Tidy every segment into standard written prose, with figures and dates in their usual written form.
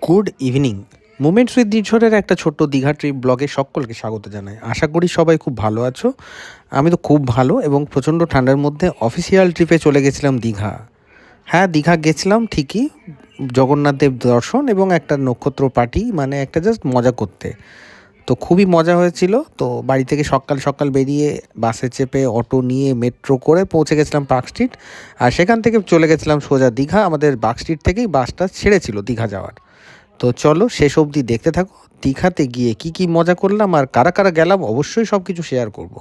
Good evening. Moments with নিঝড়ের একটা ছোট্ট Digha trip ব্লগে সকলকে স্বাগত জানাই। আশা করি সবাই খুব ভালো আছো। আমি তো খুব ভালো এবং প্রচণ্ড ঠান্ডার মধ্যে অফিসিয়াল ট্রিপে চলে গেছিলাম দীঘা। হ্যাঁ, দীঘা গেছিলাম ঠিকই, জগন্নাথ দেব দর্শন এবং একটা নক্ষত্র পার্টি, মানে একটা জাস্ট মজা করতে। তো খুবই মজা হয়েছিল। তো বাড়ি থেকে সকাল সকাল বেরিয়ে বাসে চেপে অটো নিয়ে মেট্রো করে পৌঁছে গেছিলাম পার্ক স্ট্রিট, আর সেখান থেকে চলে গেছিলাম সোজা দীঘা। আমাদের পার্ক স্ট্রিট থেকেই বাসটা ছেড়েছিল দীঘা যাওয়ার। তো চলো শেষ অবধি দেখতে থাকো দীঘাতে গিয়ে কি কি মজা করলাম আর কারা কারা গেলাম, অবশ্যই সব কিছু শেয়ার করব।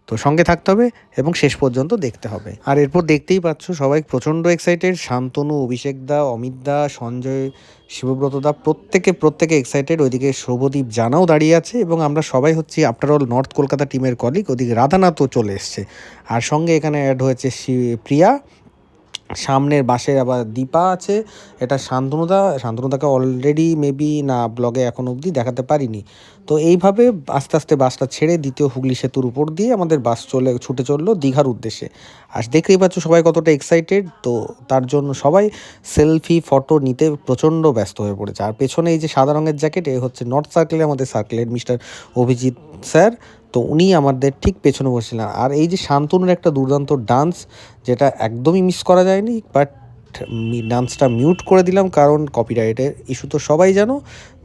তো সঙ্গে থাকতে হবে এবং শেষ পর্যন্ত দেখতে হবে। আর এরপর দেখতেই পাচ্ছ সবাই প্রচণ্ড এক্সাইটেড। শান্তনু, অভিষেক দা, অমিত দা, সঞ্জয়, শিবব্রত দা, প্রত্যেকে এক্সাইটেড। ওইদিকে শুভদীপ জানাও দাঁড়িয়ে আছে এবং আমরা সবাই হচ্ছি আফটার অল নর্থ কলকাতা টিমের কলিগ। ওদিকে রাধানাথও চলে এসছে, আর সঙ্গে এখানে অ্যাড হয়েছে প্রিয়া। সামনের বাসে আবার দীপা আছে। এটা শান্তনুদাকে অলরেডি মেবি না ব্লগে এখন অবধি দেখাতে পারিনি। তো এইভাবে আস্তে আস্তে বাসটা ছেড়ে দ্বিতীয় হুগলি সেতুর উপর দিয়ে আমাদের বাস ছুটে চললো দীঘার উদ্দেশ্যে। আর দেখতেই পাচ্ছ সবাই কতটা এক্সাইটেড। তো তার জন্য সবাই সেলফি ফটো নিতে প্রচণ্ড ব্যস্ত হয়ে পড়েছে। আর পেছনে এই যে সাদা রঙের জ্যাকেট, এ হচ্ছে নর্থ সার্কেলে আমাদের সার্কেলের মিস্টার অভিজিৎ স্যার। তো উনি আমাদের ঠিক পেছনে বসছিলেন। আর এই যে শান্তনুর একটা দুর্দান্ত ডান্স, যেটা একদমই মিস করা যায়নি, বাট ডান্সটা মিউট করে দিলাম কারণ কপিরাইটের ইস্যু তো সবাই জানো।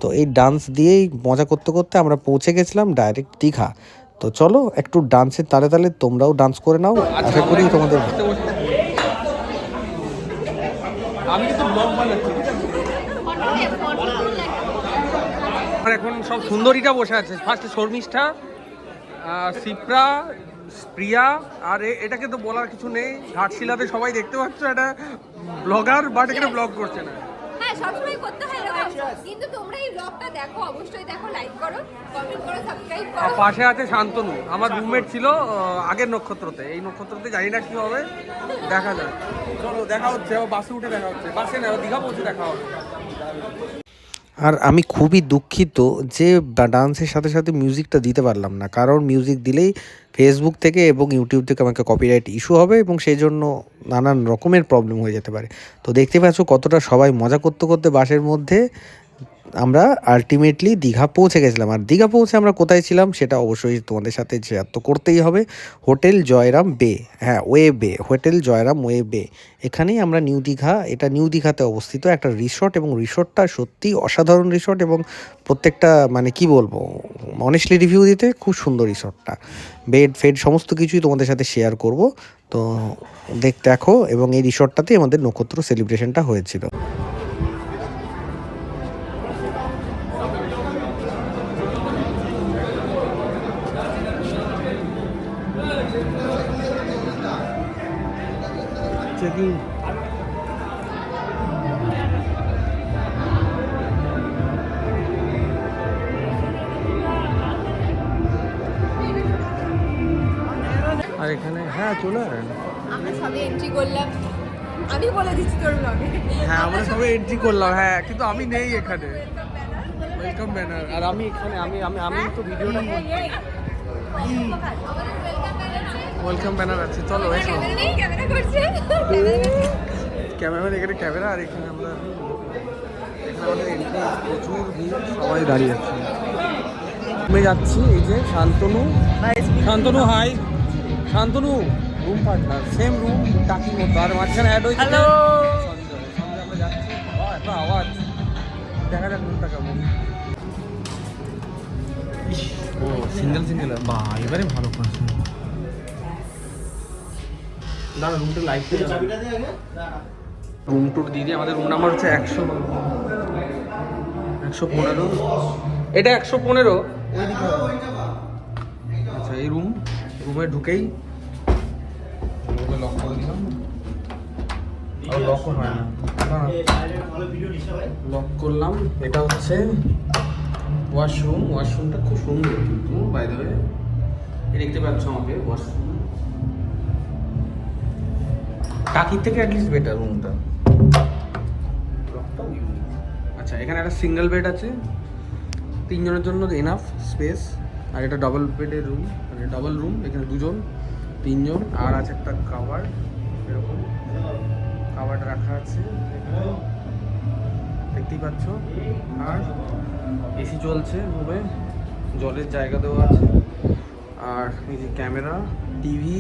তো এই ডান্স দিয়েই মজা করতে করতে আমরা পৌঁছে গেছিলাম ডাইরেক্ট দীঘা। তো চলো একটু ডান্সের তালে তালে তোমরাও ডান্স করে নাও, আশা করি তোমাদের। আমি কিন্তু ব্লগ বানাচ্ছি। এখন সব সুন্দরীটা বসে আছে। ফার্স্টে শর্মিষ্ঠা, সিপ্রা, প্রিয়া, আর এটাকে তো বলার কিছু নেই, ঘাটশিলাতে সবাই দেখতে পাচ্ছ এটা ব্লগার, বাট এখানে ব্লগ করছে না। হ্যাঁ, সবসময় করতে হয় এরকম, কিন্তু তোমরা এই ব্লগটা দেখো, অবশ্যই দেখো, লাইক করো, কমেন্ট করো, সাবস্ক্রাইব করো। পাশে আছে শান্তনু, আমার রুমমেট ছিল আগের নক্ষত্রতে। এই নক্ষত্রতে জানি না কি হবে, দেখা যাক। চলো দেখা হচ্ছে, বাসে উঠে দেখা হচ্ছে, বাসে না দীঘা পৌঁছে দেখা হবে। আর আমি খুবই দুঃখিত যে ডান্সের সাথে সাথে মিউজিকটা দিতে পারলাম না, কারণ মিউজিক দিলেই ফেসবুক থেকে এবং ইউটিউব থেকে আমাকে কপিরাইট ইস্যু হবে এবং সেই জন্য নানান রকমের প্রবলেম হয়ে যেতে পারে। তো দেখতে পাচ্ছ কতটা সবাই মজা করতে করতে বাসের মধ্যে আমরা আলটিমেটলি দীঘা পৌঁছে গেছিলাম। আর দীঘা পৌঁছে আমরা কোথায় ছিলাম সেটা অবশ্যই তোমাদের সাথে শেয়ার তো করতেই হবে। হোটেল জয়রাম বে, হ্যাঁ ওয়ে বে, হোটেল জয়রাম ওয়ে বে। এখানেই আমরা নিউ দীঘা, এটা নিউ দীঘাতে অবস্থিত একটা রিসর্ট, এবং রিসর্টটা সত্যি অসাধারণ রিসর্ট, এবং প্রত্যেকটা মানে কি বলবো, অনেস্টলি রিভিউ দিতে খুব সুন্দর রিসর্টটা। বেড ফেড সমস্ত কিছুই তোমাদের সাথে শেয়ার করব। তো দেখো, এবং এই রিসর্টটাতেই আমাদের নক্ষত্র সেলিব্রেশনটা হয়েছিল। চেকিং। আর এখানে হ্যাঁ চলে আসেন। আমরা সবে এন্ট্রি করলাম, আমি বলে দিচ্ছি তোর ব্লগে। হ্যাঁ আমরা সবাই এন্ট্রি করলাম, হ্যাঁ কিন্তু আমি নেই এখানে। ওয়েলকাম ব্যানার, আর আমি এখানে আমি তো ভিডিওটা ওয়েলকাম ব্যানার আছে। চলো এসো, ক্যামেরা করছে, ক্যামেরাম্যান এখানে ক্যামেরা, আর এখানে আমরা আমাদের এন্ট্রি, প্রচুর ভিড়, সবাই দাঁড়িয়ে আছে। আমি যাচ্ছি, এই যে Shantanu, hi Shantanu, room partner, same room টাকির মতো, আর মাঝখানে অ্যাড হয়েছে সঞ্জয়। আমরা যাচ্ছি, এত আওয়াজ, দেখা যাক রুমটা কেমন। ও সিঙ্গেল, বা এবারে ভালো করছে। দাদা রুমটা লাইভ রুম টুর দিয়ে আমাদের রুম নাম্বার হচ্ছে 115। এটা 115 ওইদিকে। আচ্ছা এই রুমে ঢুকেই লক করে দিলাম, আর লক হয় না, লক করলাম। এটা হচ্ছে ওয়াশরুমটা খুব সুন্দর কিন্তু, বাই দ্য ওয়ে দেখতে পাচ্ছ আমাকে ওয়াশরুম টাকির থেকে অ্যাটলিস্ট বেটার রুমটা। আচ্ছা এখানে একটা সিঙ্গেল বেড আছে, 3 জনের জন্য এনাফ স্পেস। আর এটা ডাবল বেডের রুম, মানে ডাবল রুম, এখানে 2 জন 3 জন। আর আছে একটা কাভার, এরকম কাভারটা রাখা আছে। দেখতেই পাচ্ছ। আর এসি চলছে রুমে, জলের জায়গা দেওয়া আছে, আর এই যে ক্যামেরা, টিভি।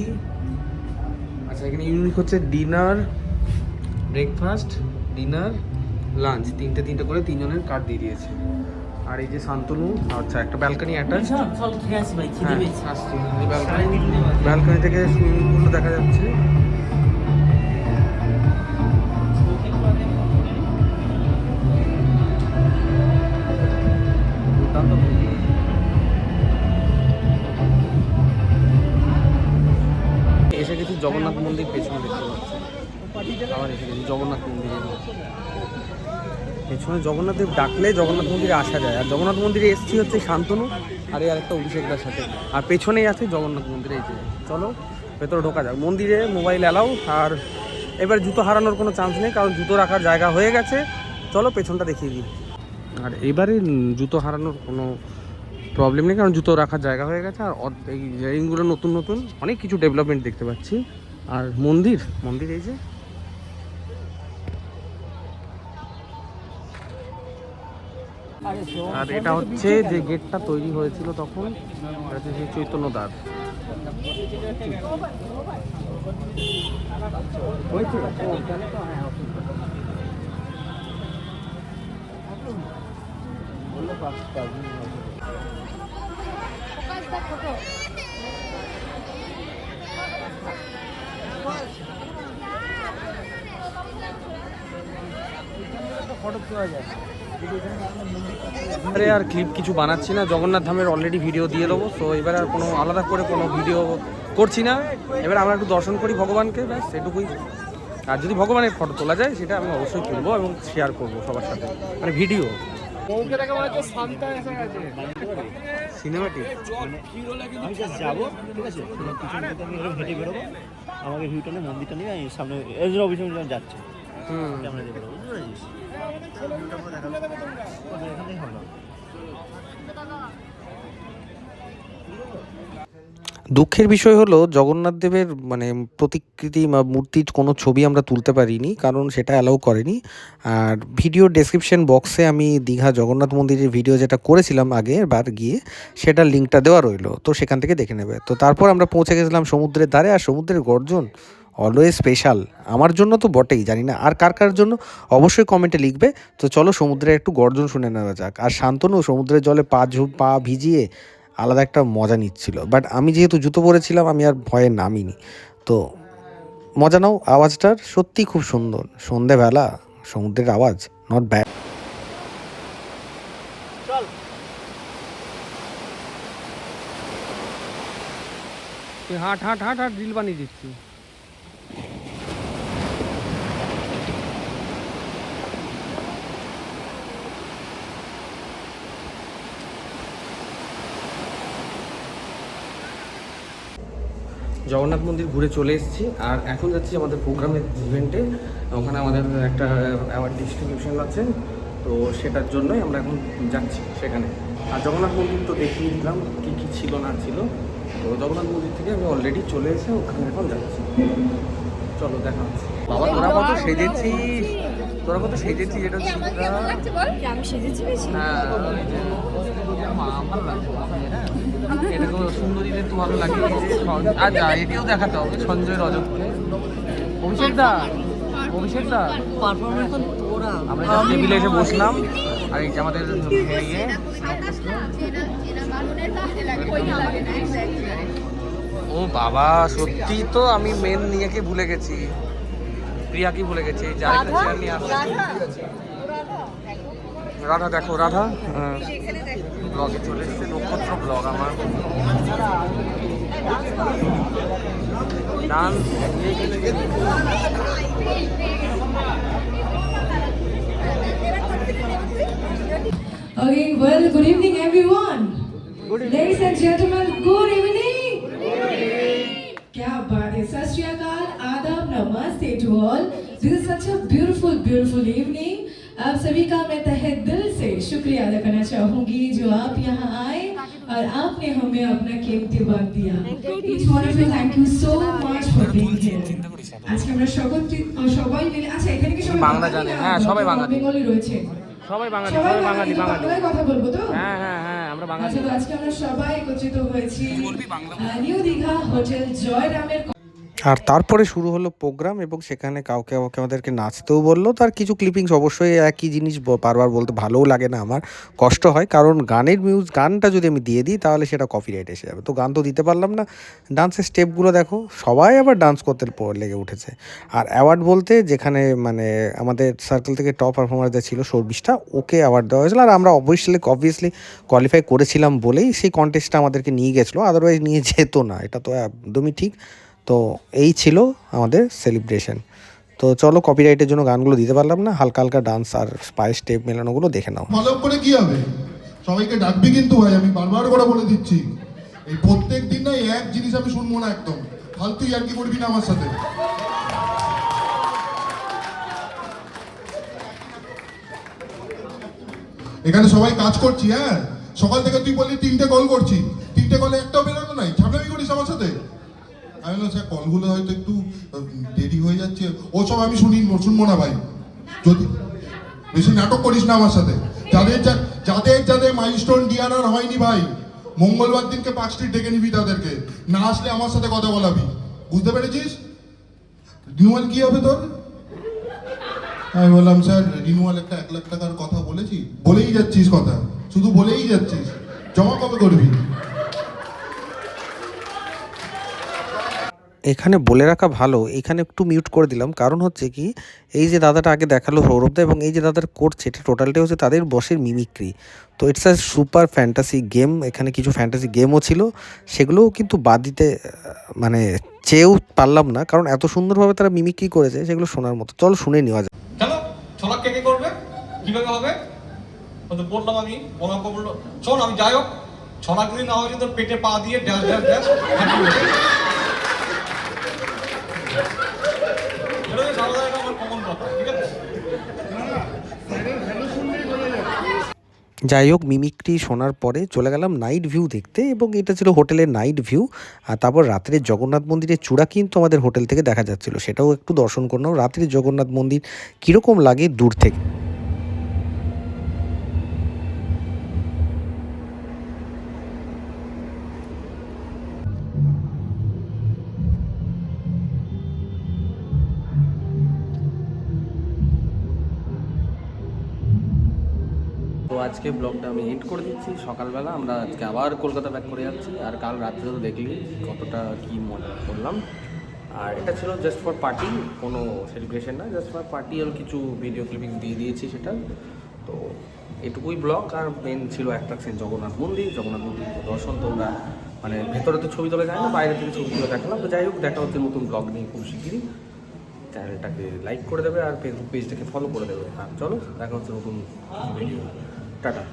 আচ্ছা, এখানে ইউনিক হচ্ছে ডিনার, ব্রেকফাস্ট, ডিনার, লাঞ্চ, তিনটে করে তিনজনের কার্ড দিয়ে দিয়েছে। আর এই যে শান্তনু, আচ্ছা একটা ব্যালকনি অ্যাটাচ। ব্যালকনি থেকে সুইমিং পুল দেখা যাচ্ছে। এসে গেছি জগন্নাথ মন্দির, পেছনে দেখতে পাচ্ছি। আবার এসে গেছি জগন্নাথ মন্দিরে। পেছনে জগন্নাথ দেব ডাকলে জগন্নাথ মন্দিরে আসা যায়। আর জগন্নাথ মন্দিরে এসছি হচ্ছে শান্তনু আর এই আরেকটা অভিষেকদার সাথে। আর পেছনেই আছে জগন্নাথ মন্দিরে। এই যে চলো ভেতরে ঢোকা যাক। মন্দিরে মোবাইল অ্যালাউ। আর এবার জুতো হারানোর কোনো চান্স নেই, কারণ জুতো রাখার জায়গা হয়ে গেছে। চলো পেছনটা দেখিয়ে দিই। আর এবারে জুতো হারানোর কোনো প্রবলেম নেই, কারণ জুতো রাখার জায়গা হয়ে গেছে। আর এই রেইনগুলো নতুন নতুন অনেক কিছু ডেভেলপমেন্ট দেখতে পাচ্ছি। আর মন্দির এই যে, আর এটা হচ্ছে যে গেটটা তৈরি হয়েছিল তখন, এটা হচ্ছে সেই চৈতন্য দ্বার। আর ক্লিপ কিছু বানাচ্ছি না, জগন্নাথ ধামের অলরেডি ভিডিও দিয়ে দেবো। তো এবার আর কোনো আলাদা করে কোনো ভিডিও করছি না। এবার আমরা একটু দর্শন করি ভগবানকে, ব্যাস এটুকুই। আর যদি ভগবানের ফটো তোলা যায় সেটা আমি অবশ্যই তুলবো এবং শেয়ার করবো সবার সাথে, মানে ভিডিও। সিনেমাটিক যাবো, ঠিক আছে, পিছন থেকে আমি হেঁটে বেরোবো, আমাকে ভিউটা নিয়ে মন্দিরটা নিয়ে আমি সামনে এজরা অফিসে যাচ্ছে। ক্যামেরা দিয়ে বেরোবো, বুঝতে পেরেছিস? ভিউটা পুরো দেখাবো, এখানেই হলো। দুঃখের বিষয় হলো জগন্নাথ দেবের মানে প্রতিকৃতি বা মূর্তির কোনো ছবি আমরা তুলতে পারিনি, কারণ সেটা অ্যালাউ করেনি। আর ভিডিও ডেসক্রিপশন বক্সে আমি দীঘা জগন্নাথ মন্দিরের ভিডিও যেটা করেছিলাম আগের বার গিয়ে, সেটার লিঙ্কটা দেওয়া রইলো, তো সেখান থেকে দেখে নেবে। তো তারপর আমরা পৌঁছে গেছিলাম সমুদ্রের ধারে। আর সমুদ্রের গর্জন অলওয়েজ স্পেশাল, আমার জন্য তো বটেই, জানি না আর কার কার জন্য, অবশ্যই কমেন্টে লিখবে। তো চলো সমুদ্রের একটু গর্জন শুনে নেওয়া যাক। আর শান্তনু সমুদ্রের জলে পা ভিজিয়ে আলাদা একটা মজা নিচ্ছিল। বাট আমি যেহেতু জুতো পরেছিলাম, আমি আর ভয়ে নামিনি। তো মজা নাও আওয়াজটার, সত্যি খুব সুন্দর। সন্ধেবেলা সমুদ্রের আওয়াজ, নট ব্যাড। হাট হাট হাট হাট রিল বানিয়ে দিচ্ছি। জগন্নাথ মন্দির ঘুরে চলে এসেছি। আর এখন যাচ্ছি আমাদের প্রোগ্রামের ইভেন্টে। ওখানে আমাদের একটা অ্যাওয়ার্ড ডিস্ট্রিবিউশন আছে, তো সেটার জন্যই আমরা এখন যাচ্ছি সেখানে। আর জগন্নাথ মন্দির তো দেখিয়ে দিলাম কী কী ছিল না ছিল। তো জগন্নাথ মন্দির থেকে আমি অলরেডি চলে এসে ওখানে এখন যাচ্ছি। চলো দেখা হচ্ছে। বাবা তোরা কত সেজেছিস, এটা হচ্ছে আমি সেজেছি বেশি। হ্যাঁ, এটা তো সুন্দরীদের তো ভালো লাগে। আর যা এটিও দেখাতে হবে সঞ্জয় রজতকে। অভিষেক দা পারফরমেন্স তোরা আমরা টেবিলে এসে বসলাম। আর এই যে আমাদের ও বাবা, সত্যি তো আমি মেন নিয়েকে ভুলে গেছি, প্রিয়াকে ভুলে গেছি। রাধা দেখো, রাধা ব্লগে চলে এসছে, নক্ষত্র ব্লগ আমার। Dance Okay, well, good evening, everyone. Ladies and gentlemen, good evening. क्या बात है, सत श्री अकाल, आदाब, नमस्ते to all. This is such a beautiful evening. आप सभी का मैं तहे दिल से शुक्रिया अदा करना चाहूँगी जो आप यहाँ आए और आपने हमें अपना कीमती वक्त दिया. Each one of you, thank you so much for being here. আজকে আমরা সবাই মিলে, আচ্ছা এখানে কি সবাই বাংলা জানে? হ্যাঁ, সবাই বাঙালি। বেঙ্গলি রয়েছে। সবাই বাঙালি, সবাই সবাই বাঙালি, কিন্তু বাঙালি। বাংলায় কথা বলবো তো? হ্যাঁ হ্যাঁ হ্যাঁ, আমরা বাঙালি। আচ্ছা, তো আজকে আমরা সবাই একত্রিত হয়েছি নিউ দীঘা হোটেল জয়রামের। আর তারপরে শুরু হলো প্রোগ্রাম এবং সেখানে কাউকে আমাদেরকে নাচতেও বললো। তার কিছু ক্লিপিংস অবশ্যই একই জিনিস বারবার বলতে ভালোও লাগে না, আমার কষ্ট হয়, কারণ গানটা যদি আমি দিয়ে দিই তাহলে সেটা কপিরাইট এসে যাবে, তো গান তো দিতে পারলাম না। ডান্সের স্টেপগুলো দেখো, সবাই আবার ডান্স করতে লেগে উঠেছে। আর অ্যাওয়ার্ড বলতে যেখানে মানে আমাদের সার্কেল থেকে টপ পারফর্মার যে ছিল সর্বিশটা, ওকে অ্যাওয়ার্ড দেওয়া হয়েছিল। আর আমরা অবভিয়াসলি কোয়ালিফাই করেছিলাম বলেই সেই কন্টেস্টটা আমাদেরকে নিয়ে গেছিলো, আদারওয়াইজ নিয়ে যেত না, এটা তো একদমই ঠিক। তো এই ছিল আমাদের সেলিব্রেশন। তো চলো, কপিরাইটের জন্য গানগুলো দিতে পারলাম না, হালকা হালকা ডান্স আর পায়ের স্টেপ মেলানোগুলো দেখে নাও। ফলো করে কি হবে, সবাইকে ডাকবি কিন্তু ভাই, আমি বারবার করে বলে দিচ্ছি, এই প্রত্যেক দিন না এই এক জিনিস আমি শুনবো না একদম, ফালতু ইয়ার্কি করবি না আমার সাথে। এখানে সবাই কাজ করছি, হ্যাঁ, সকাল থেকে তুই বললি 3টে কল করছি, 3টে কলে একটাও বেরোনো নাই, ঝামেলামি করিস আমার সাথে। আমি বললাম স্যার কলগুলো হয়তো একটু দেরি হয়ে যাচ্ছে, ওসব আমি শুনবো না ভাই, যদি বেশি নাটক করিস না আমার সাথে। যাদের মাইলস্টোন ডিআরআর হয়নি ভাই, মঙ্গলবার দিনকে 5 স্ট্রিট ডেকে নিবি তাদেরকে, না আসলে আমার সাথে কথা বলাবি, বুঝতে পেরেছিস? রিনুয়াল কি হবে তোর? আমি বললাম স্যার রিনুয়াল একটা 1 লাখ টাকার কথা বলেছি, বলেই যাচ্ছিস কথা, শুধু বলেই যাচ্ছিস, জমা কবে করবি? এখানে বলে রাখা ভালো, এখানে একটু মিউট করে দিলাম, কারণ হচ্ছে কি, এই যে দাদাটা আগে দেখালো সৌরভদা, এবং এই যে দাদাটা করছে, এটা টোটালটাই হচ্ছে তাদের বসের মিমিক্রি। তো it's a super fantasy game. এখানে কিছু ফ্যান্টাসি গেমও ছিল, সেগুলোও কিন্তু বাদ দিতে মানে চেয়েও পারলাম না, কারণ এত সুন্দরভাবে তারা মিমিক্রি করেছে, সেগুলো শোনার মতো। চলো শুনে নেওয়া যায়। কেন ছলাক কে করবে, কিভাবে হবে? তো বললাম আমি, বলা বললো শোন, আমি যাই হোক, ছলাক যদি না হয়েছে তোর পেটে পা দিয়ে ড্যাশ ড্যাশ ড্যাশ হাঁটি হয়েছে। এটা সারা আমার কমন কথা, ঠিক আছে? যাই হোক, মিমিক্রি শোনার পরে চলে গেলাম নাইট ভিউ দেখতে, এবং এটা ছিল হোটেলের নাইট ভিউ। আর তারপর রাত্রে জগন্নাথ মন্দিরের চূড়া কিন্তু আমাদের হোটেল থেকে দেখা যাচ্ছিল, সেটাও একটু দর্শন করলাম। রাত্রে জগন্নাথ মন্দির কীরকম লাগে দূর থেকে। তো আজকে ব্লগটা আমি এন্ড করে দিচ্ছি। সকালবেলা আমরা আজকে আবার কলকাতা ব্যাক করে যাচ্ছি, আর কাল রাত্রে তো দেখলি কতটা কী মজা করলাম। আর এটা ছিল জাস্ট ফর পার্টি, কোনো সেলিব্রেশন না, জাস্ট ফর পার্টি। আর কিছু ভিডিও ক্লিপিং দিয়ে দিয়েছি সেটা। তো এটুকুই ব্লগ। আর মেন ছিল অ্যাট্রাকশন জগন্নাথ মন্দির দর্শন। তোমরা মানে ভেতরে তো ছবি তোলা যায় না, বাইরে থেকে ছবি তুলে দেখালাম। তো যাই হোক, দেখা হচ্ছে নতুন ব্লগ নিয়ে খুব শিগগিরই। চ্যানেলটাকে লাইক করে দেবে আর ফেসবুক পেজটাকে ফলো করে দেবে। আর চলো, দেখা হচ্ছে নতুন ভিডিও। টাটা।